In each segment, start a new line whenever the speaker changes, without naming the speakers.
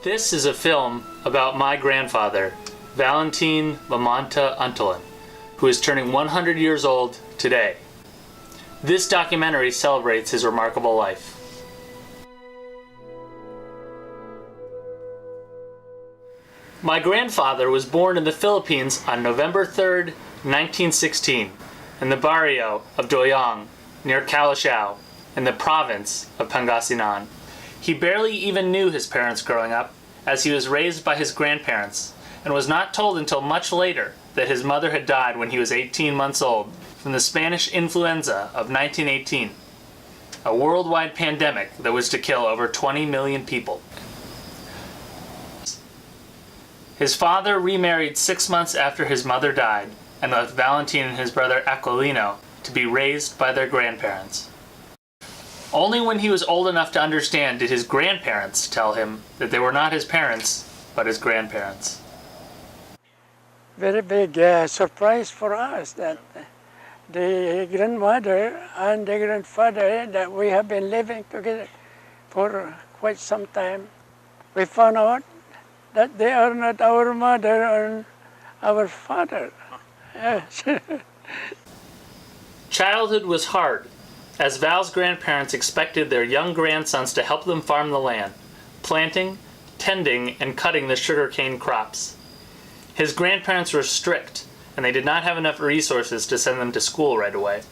This is a film about my grandfather, Valentin Lamonta Untulen, who is turning 100 years old today. This documentary celebrates his remarkable life. My grandfather was born in the Philippines on November 3rd, 1916, in the barrio of Doyong, near Calasiao, in the province of Pangasinan. He barely even knew his parents growing up, as he was raised by his grandparents, and was not told until much later that his mother had died when he was 18 months old from the Spanish influenza of 1918, a worldwide pandemic that was to kill over 20 million people. His father remarried 6 months after his mother died and left Valentin and his brother Aquilino to be raised by their grandparents. Only when he was old enough to understand did his grandparents tell him that they were not his parents, but his grandparents.
Very big surprise for us that the grandmother and the grandfather that we have been living together for quite some time, we found out that they are not our mother and our father. Yes.
Childhood was hard, as Val's grandparents expected their young grandsons to help them farm the land, planting, tending, and cutting the sugarcane crops. His grandparents were strict, and they did not have enough resources to send them to school right away.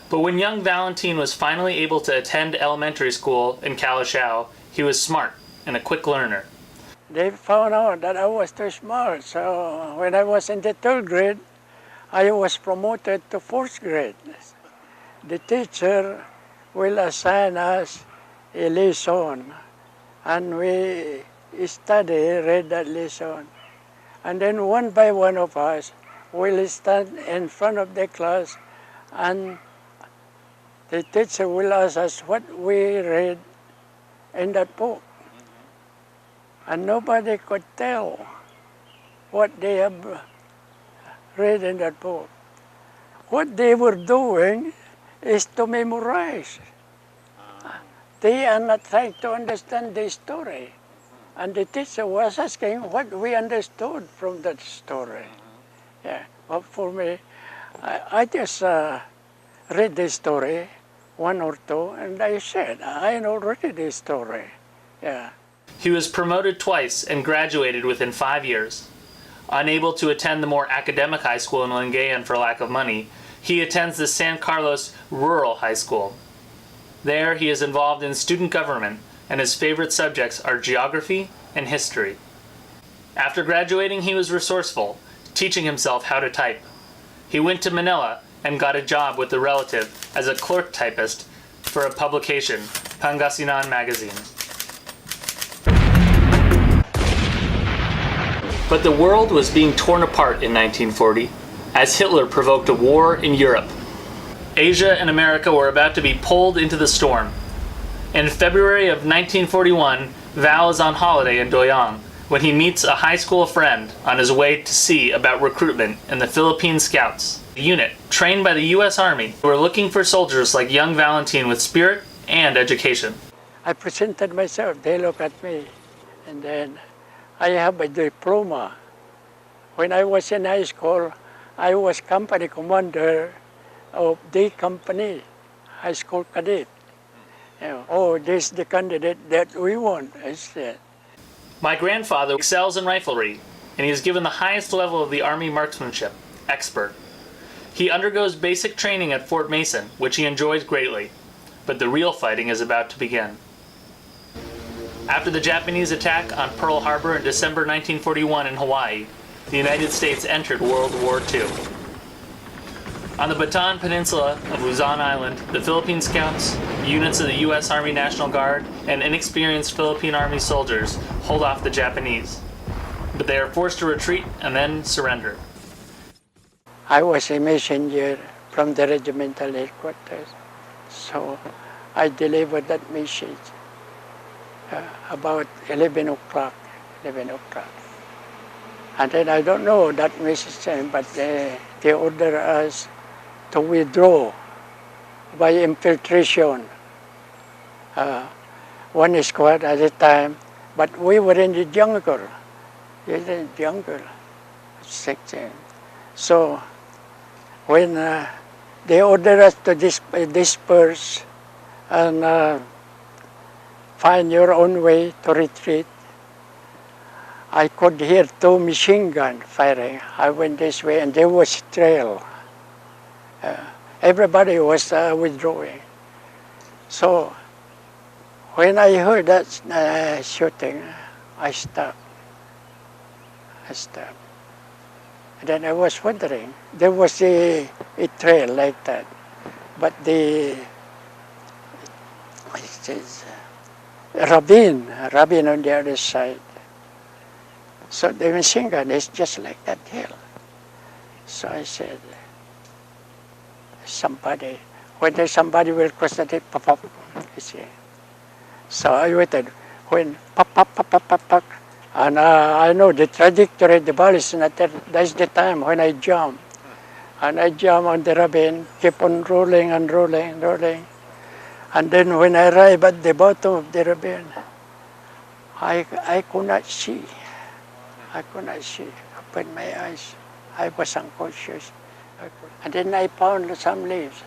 But when young Valentin was finally able to attend elementary school in Calasiao, he was smart and a quick learner.
They found out that I was too smart, so when I was in the 3rd grade, I was promoted to 4th grade. The teacher will assign us a lesson, and we read that lesson. And then one by one of us will stand in front of the class, and the teacher will ask us what we read in that book. And nobody could tell what they have read in that book. What they were doing is to memorize. They are not trying to understand the story. And the teacher was asking what we understood from that story. Yeah, but for me, I just read the story, 1 or 2, and I said, I know already the story. Yeah.
He was promoted twice and graduated within 5 years. Unable to attend the more academic high school in Lingayen for lack of money, he attends the San Carlos Rural High School. There he is involved in student government, and his favorite subjects are geography and history. After graduating, he was resourceful, teaching himself how to type. He went to Manila and got a job with a relative as a clerk typist for a publication, Pangasinan Magazine. But the world was being torn apart in 1940 as Hitler provoked a war in Europe. Asia and America were about to be pulled into the storm. In February of 1941, Val is on holiday in Doyong when he meets a high school friend on his way to see about recruitment in the Philippine Scouts, a unit trained by the U.S. Army who were looking for soldiers like young Valentin with spirit and education.
I presented myself, they look at me, and then I have a diploma. When I was in high school, I was company commander of the company, high school cadet. Oh, this is the candidate that we want, I said.
My grandfather excels in riflery, and he is given the highest level of the Army marksmanship, expert. He undergoes basic training at Fort Mason, which he enjoys greatly, but the real fighting is about to begin. After the Japanese attack on Pearl Harbor in December 1941 in Hawaii, the United States entered World War II. On the Bataan Peninsula of Luzon Island, the Philippine Scouts, units of the U.S. Army National Guard, and inexperienced Philippine Army soldiers hold off the Japanese. But they are forced to retreat and then surrender.
I was a messenger from the regimental headquarters, so I delivered that message about 11 o'clock. And then I don't know that message, but they ordered us to withdraw by infiltration. One squad at a time, But we were in the jungle. In the jungle, 16. So when they ordered us to disperse and find your own way to retreat, I could hear 2 machine guns firing. I went this way and there was trail. Everybody was withdrawing. So when I heard that shooting, I stopped. And then I was wondering, there was a trail like that, but it says ravine on the other side. So the machine gun is just like that hill. So I said, whether somebody will cross the hill, pop, pop, you see. So I waited when pop, pop, pop, pop, pop, pop. And I know the trajectory, the ball is not there. That's the time when I jump. And I jump on the ravine, keep on rolling and rolling, rolling. And then when I arrive at the bottom of the ravine, I could not see. I could not see. Open my eyes. I was unconscious. And then I found some leaves.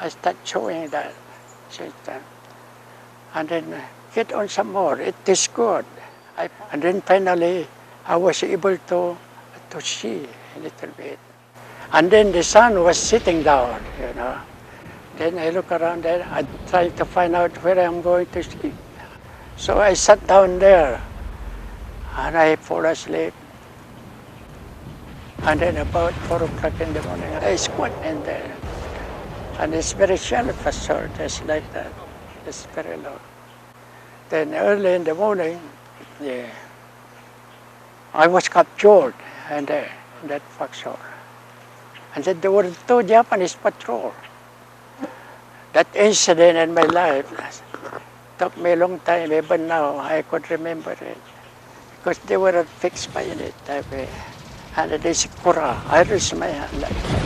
I start chewing that. And then get on some more. It is good. And then finally, I was able to see a little bit. And then the sun was sitting down, you know. Then I look around there, I try to find out where I'm going to sleep. So I sat down there, and I fall asleep. And then about 4 o'clock in the morning, I squat in there. And it's very shallow passage, just like that. It's very low. Then early in the morning, I was captured in that foxhole. And then there were 2 Japanese patrol. That incident in my life took me a long time, even now I could remember it. Because they were a fixed bayonet that way. And it is Kura. I raised my hand like that.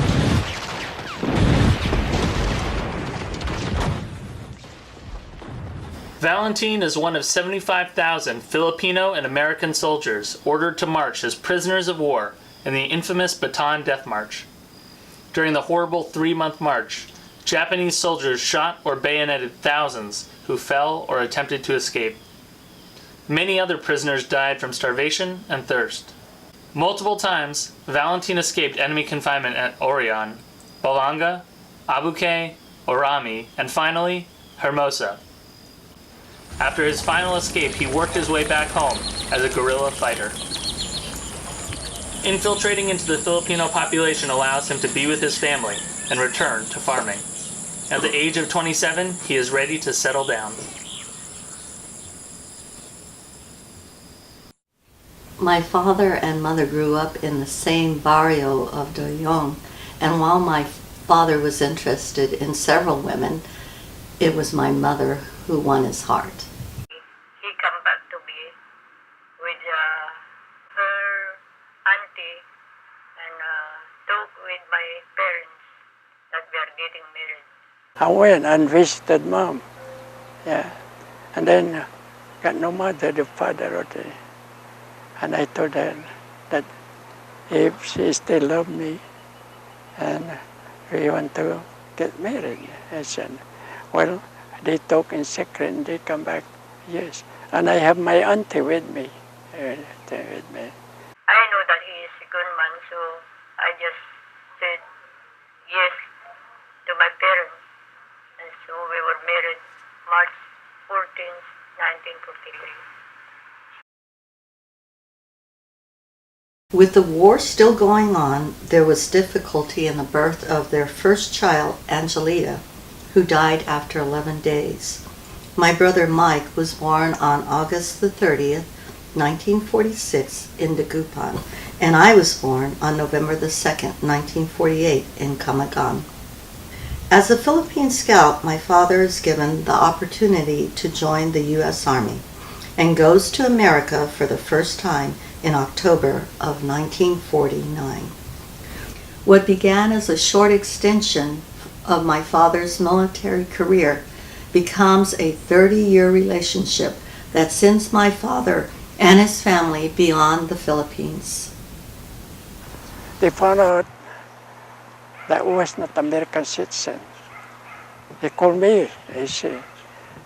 Valentin is one of 75,000 Filipino and American soldiers ordered to march as prisoners of war in the infamous Bataan Death March. During the horrible 3-month march, Japanese soldiers shot or bayoneted thousands who fell or attempted to escape. Many other prisoners died from starvation and thirst. Multiple times, Valentin escaped enemy confinement at Orion, Balanga, Abuque, Orami, and finally, Hermosa. After his final escape, he worked his way back home as a guerrilla fighter. Infiltrating into the Filipino population allows him to be with his family and return to farming. At the age of 27, he is ready to settle down.
My father and mother grew up in the same barrio of Doyong, and while my father was interested in several women, it was my mother who won his heart.
He come back to me with her auntie and talk with my parents that we are getting married.
I went and visited Mom. Yeah. And then got no mother, the father or the... And I told her that if she still loved me and we want to get married, I said, well, they talk in secret and they come back, yes. And I have my auntie with me.
I know that he is a good man, so I just said yes to my parents. And so we were married March 14th, 1943.
With the war still going on, there was difficulty in the birth of their first child, Angelita, who died after 11 days. My brother Mike was born on August the 30th, 1946 in Dagupan, and I was born on November the 2nd, 1948 in Camiguin. As a Philippine Scout, my father is given the opportunity to join the U.S. Army and goes to America for the first time in October of 1949. What began as a short extension of my father's military career becomes a 30-year relationship that sends my father and his family beyond the Philippines.
They found out that I was not American citizen. He called me, he said.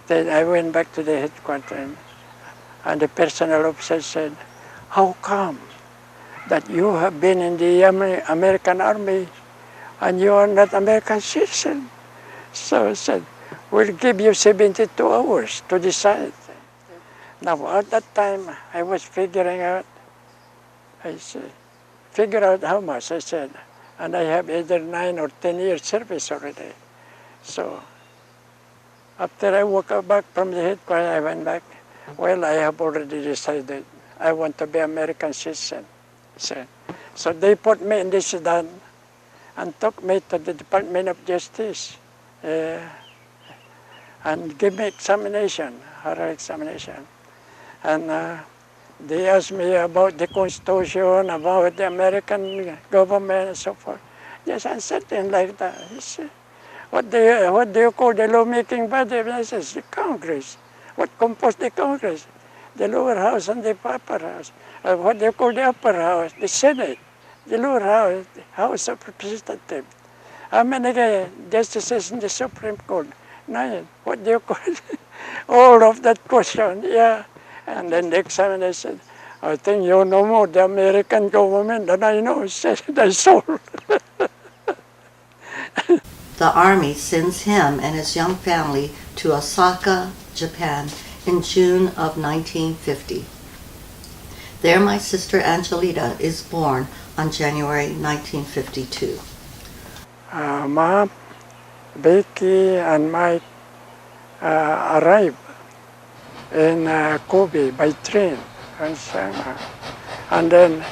Then I went back to the headquarters, and the personnel officer said, how come that you have been in the American Army and you are not American citizen? So I said, we'll give you 72 hours to decide. Now at that time, I was figuring out, I said, figure out how much, I said, and I have either 9 or 10 years service already. So after I woke up back from the headquarters, I went back. Well, I have already decided I want to be American citizen. So they put me in the sedan and took me to the Department of Justice and gave me examination, oral examination. And they asked me about the Constitution, about the American government and so forth. Yes, and something like that. He said, what do you call the lawmaking body? I said, the Congress. What composed the Congress? The lower house and the upper house. What do you call the upper house? The Senate. The lower house, the House of Representatives. How many justices in the Supreme Court? 9. What do you call it? All of that question, yeah. And then the examiner said, I think you know more the American government than I know, said that's all.
The Army sends him and his young family to Osaka, Japan in June of 1950. There my sister Angelita is born on January 1952.
Mom, Becky, and Mike arrived in Kobe by train. And then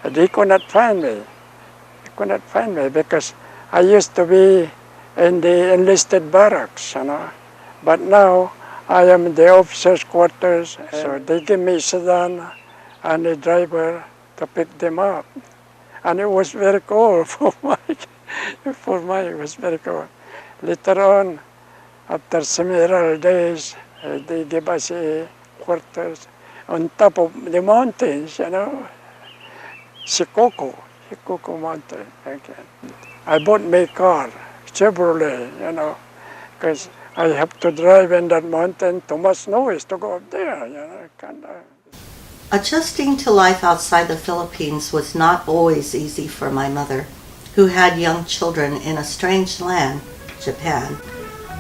they could not find me. They could not find me because I used to be in the enlisted barracks, you know. But now I am in the officers' quarters, so they give me a sedan and a driver to pick them up. And it was very cool for Mike. It was very cool. Later on, after several days, they give us quarters on top of the mountains, you know, Shikoku Mountain. Okay. I bought my car, Chevrolet, you know, because I have to drive in that mountain too much noise to go up there, you know.
Adjusting to life outside the Philippines was not always easy for my mother, who had young children in a strange land, Japan.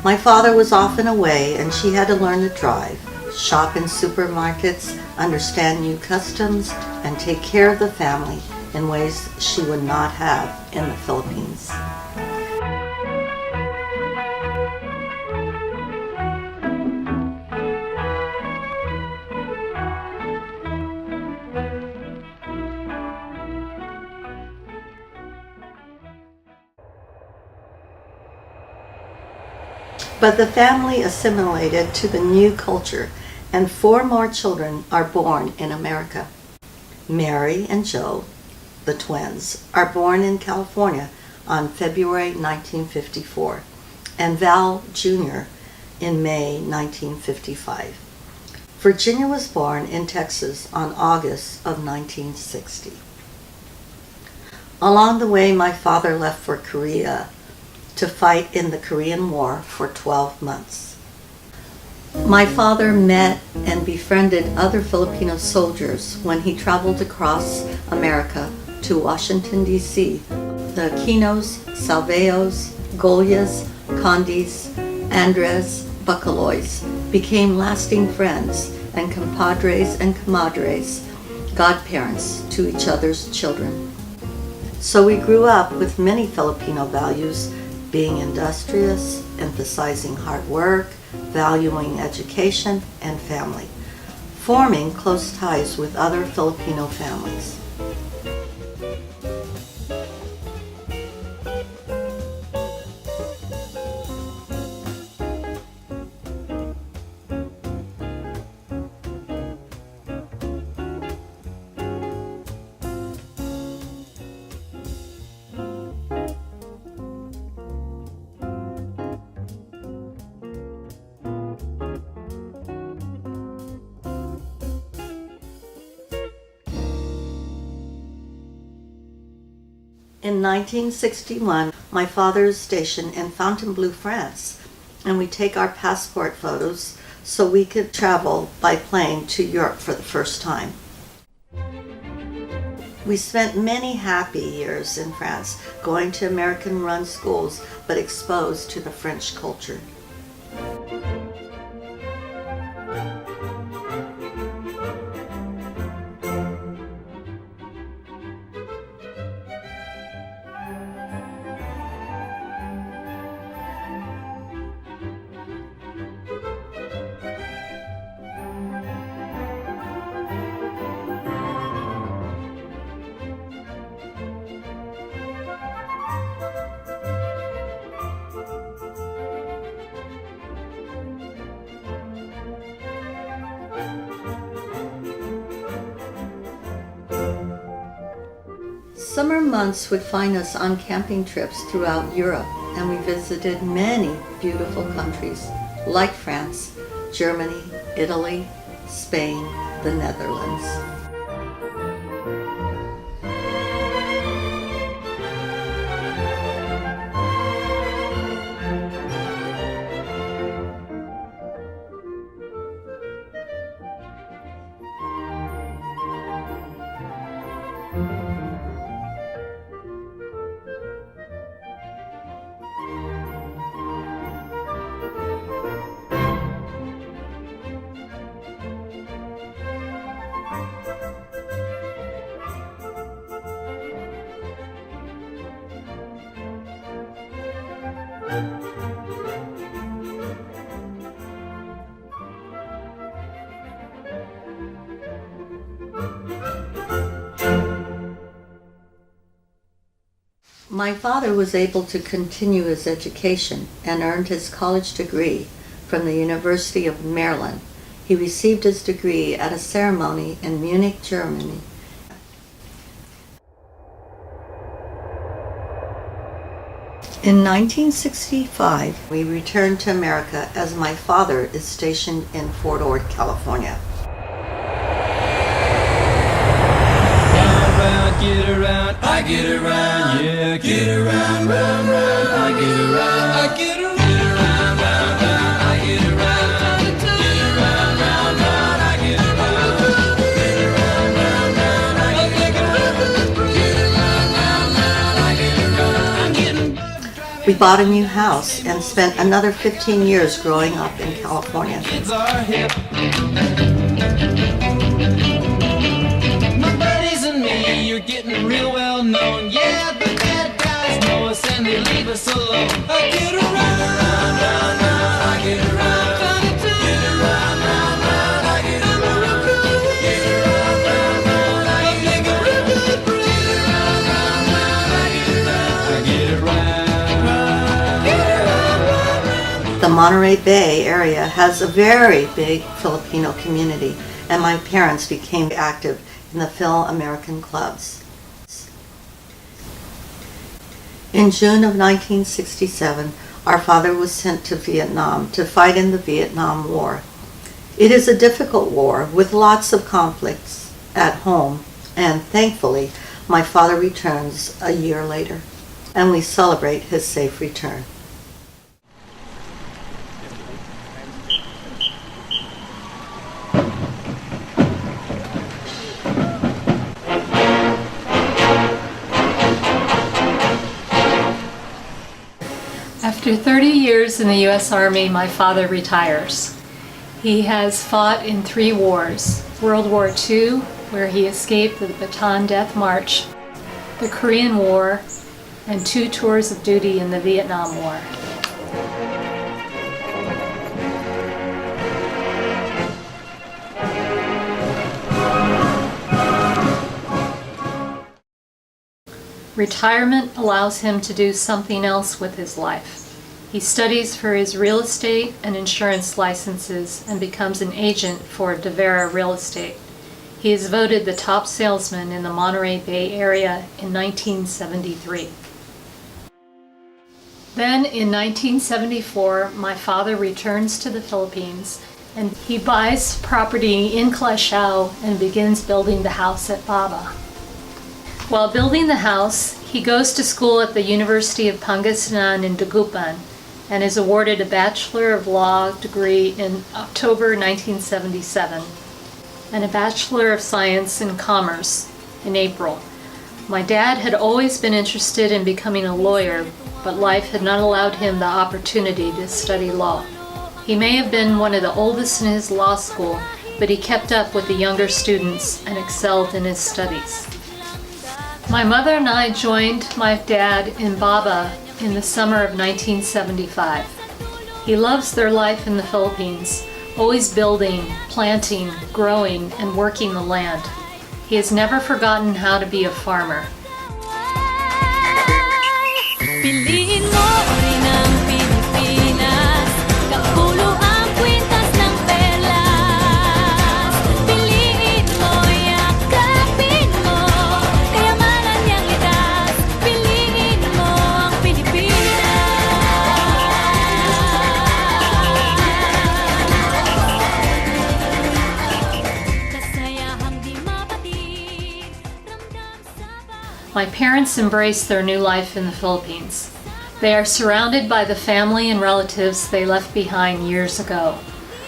My father was often away and she had to learn to drive, shop in supermarkets, understand new customs, and take care of the family in ways she would not have in the Philippines. But the family assimilated to the new culture, and 4 more children are born in America. Mary and Joe, the twins, are born in California on February 1954, and Val Jr. in May 1955. Virginia was born in Texas on August of 1960. Along the way, my father left for Korea to fight in the Korean War for 12 months. My father met and befriended other Filipino soldiers when he traveled across America to Washington, D.C. The Aquinos, Salveos, Golias, Condis, Andres, Bacalois became lasting friends and compadres and comadres, godparents to each other's children. So we grew up with many Filipino values, being industrious, emphasizing hard work, valuing education and family, forming close ties with other Filipino families. In 1961, my father is stationed in Fontainebleau, France, and we take our passport photos so we could travel by plane to Europe for the first time. We spent many happy years in France, going to American-run schools, but exposed to the French culture. Summer months would find us on camping trips throughout Europe, and we visited many beautiful countries like France, Germany, Italy, Spain, the Netherlands. My father was able to continue his education and earned his college degree from the University of Maryland. He received his degree at a ceremony in Munich, Germany. In 1965, we returned to America as my father is stationed in Fort Ord, California.
Get around, I get around, yeah, get around, round, round, I get around, I get around, round, round, I get around, get around, round, round, I get around, get around, round, round, I get around, get around, round, round, I get around, I'm getting.
We bought a new house and spent another 15 years growing up in California.
Kids are hip. You're getting real well known, yeah, the bad guys know us and they leave us alone. I get around, round, round, round, I get around, get around, round, round, I get around, get around, round, round, I get around, get around, round, round, I get around, get around.
The Monterey Bay area has a very big Filipino community, and my parents became active in the Phil-American clubs. In June of 1967, our father was sent to Vietnam to fight in the Vietnam War. It is a difficult war with lots of conflicts at home, and thankfully, my father returns a year later, and we celebrate his safe return.
After 30 years in the U.S. Army, my father retires. He has fought in 3 wars: World War II, where he escaped the Bataan Death March, the Korean War, and 2 tours of duty in the Vietnam War. Retirement allows him to do something else with his life. He studies for his real estate and insurance licenses and becomes an agent for Devera Real Estate. He is voted the top salesman in the Monterey Bay area in 1973. Then in 1974, my father returns to the Philippines and he buys property in Calasiao and begins building the house at Baba. While building the house, He goes to school at the University of Pangasinan in Dagupan and is awarded a Bachelor of Law degree in October 1977 and a Bachelor of Science in Commerce in April. My dad had always been interested in becoming a lawyer, but life had not allowed him the opportunity to study law. He may have been one of the oldest in his law school, but he kept up with the younger students and excelled in his studies. My mother and I joined my dad in Baba in the summer of 1975. He loves their life in the Philippines, always building, planting, growing, and working the land. He has never forgotten how to be a farmer.
Piliin mo rin ang Pilipinas, kapulo ang kwintas ng perlas. Piliin mo, yakapin mo, kayamanan niyang litas. Piliin mo ang Pilipinas. Kasayahang di mapatid, ramdam sa
My parents embraced their new life in the Philippines. They are surrounded by the family and relatives they left behind years ago.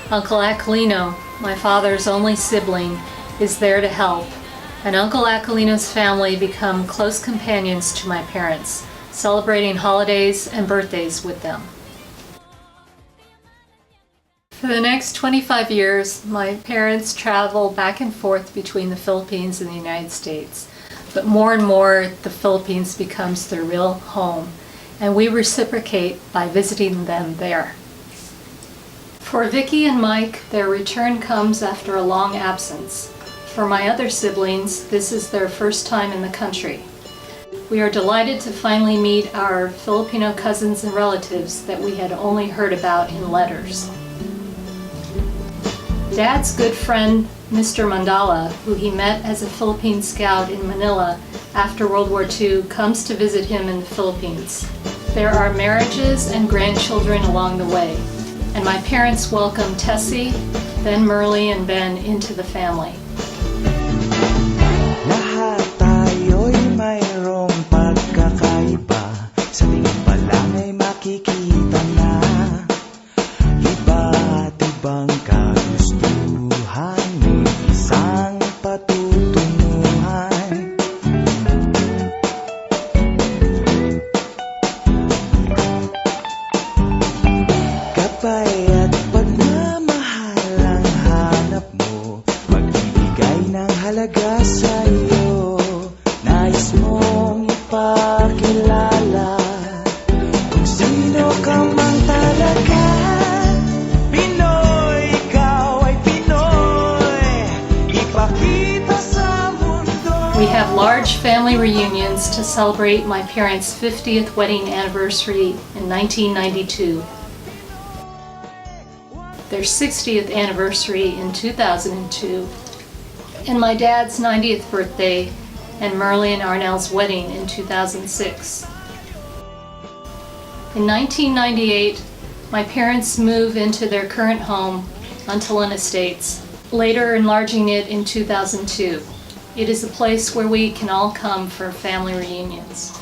Uncle Aquilino, my father's only sibling, is there to help, and Uncle Aquilino's family become close companions to my parents, celebrating holidays and birthdays with them. For the next 25 years, my parents travel back and forth between the Philippines and the United States. But more and more, the Philippines becomes their real home, and we reciprocate by visiting them there. For Vicky and Mike, their return comes after a long absence. For my other siblings, this is their first time in the country. We are delighted to finally meet our Filipino cousins and relatives that we had only heard about in letters. Dad's good friend, Mr. Mandala, who he met as a Philippine scout in Manila after World War II, comes to visit him in the Philippines. There are marriages and grandchildren along the way, and my parents welcome Tessie, then Merle and Ben into the family.
Lahat tayo'y mayroong pagkakaiba, sa tingin pa lang ay makikita na iba't ibang kagustuhan, may isang patutunguhan. Gabay at pagmamahal ang hanap mo, magbibigay ng halaga sa iyo, nais mong ipakilala kung sino ka mang talaga. Pinoy, ikaw ay Pinoy, ipakita sa mundo.
We have large family reunions to celebrate my parents' 50th wedding anniversary in 1992, their 60th anniversary in 2002, and my dad's 90th birthday and Merle and Arnell's wedding in 2006. In 1998, my parents move into their current home, Antolin Estates, later enlarging it in 2002. It is a place where we can all come for family reunions.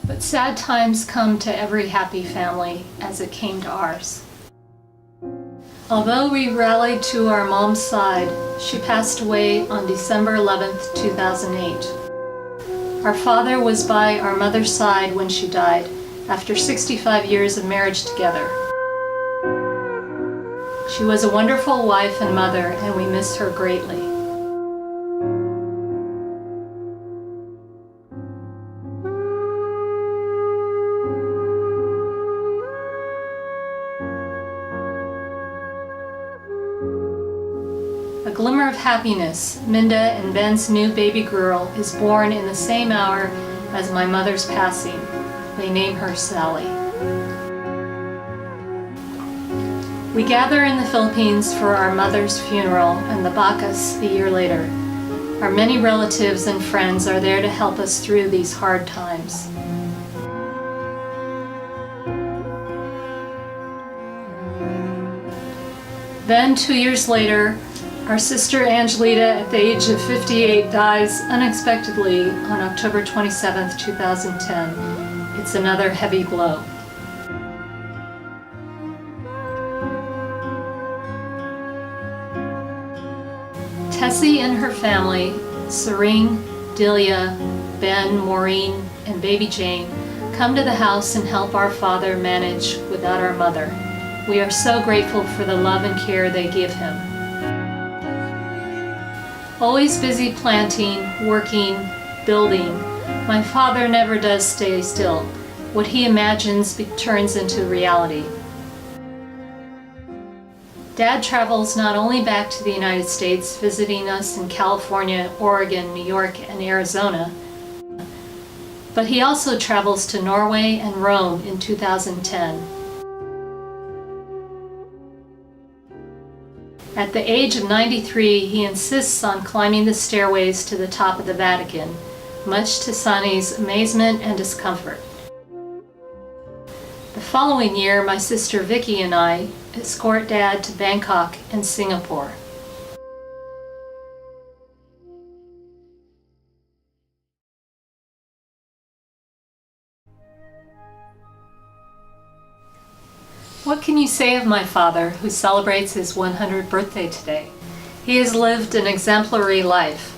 But sad times come to every happy family, as it came to ours. Although we rallied to our mom's side, she passed away on December 11th, 2008. Our father was by our mother's side when she died, after 65 years of marriage together. She was a wonderful wife and mother, and we miss her greatly. A glimmer of happiness, Minda and Ben's new baby girl is born in the same hour as my mother's passing. They name her Sally. We gather in the Philippines for our mother's funeral and the Bacchus a year later. Our many relatives and friends are there to help us through these hard times. Then 2 years later, our sister Angelita, at the age of 58, dies unexpectedly on October 27th, 2010. It's another heavy blow. Tessie and her family, Serene, Delia, Ben, Maureen, and baby Jane, come to the house and help our father manage without our mother. We are so grateful for the love and care they give him. Always busy planting, working, building, my father never does stay still. What he imagines turns into reality. Dad travels not only back to the United States, visiting us in California, Oregon, New York, and Arizona, but he also travels to Norway and Rome in 2010. At the age of 93, he insists on climbing the stairways to the top of the Vatican, much to Sonny's amazement and discomfort. The following year, my sister Vicky and I escort Dad to Bangkok and Singapore. What can you say of my father, who celebrates his 100th birthday today? He has lived an exemplary life.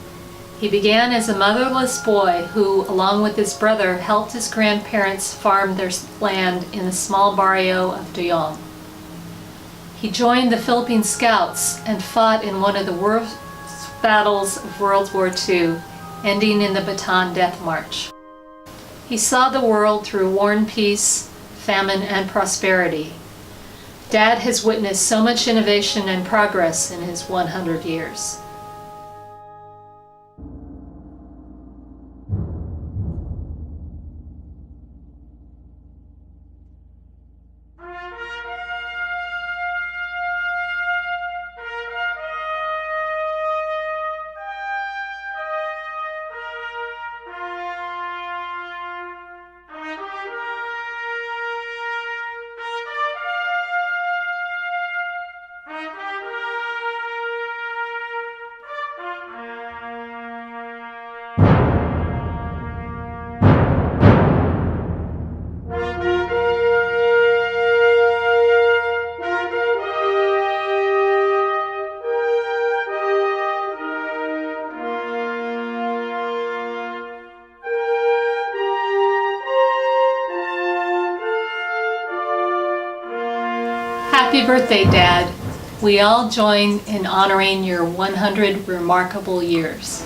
He began as a motherless boy who, along with his brother, helped his grandparents farm their land in the small barrio of Duyong. He joined the Philippine Scouts and fought in one of the worst battles of World War II, ending in the Bataan Death March. He saw the world through war and peace, famine, and prosperity. Dad has witnessed so much innovation and progress in his 100 years. Happy birthday, Dad. We all join in honoring your 100 remarkable years.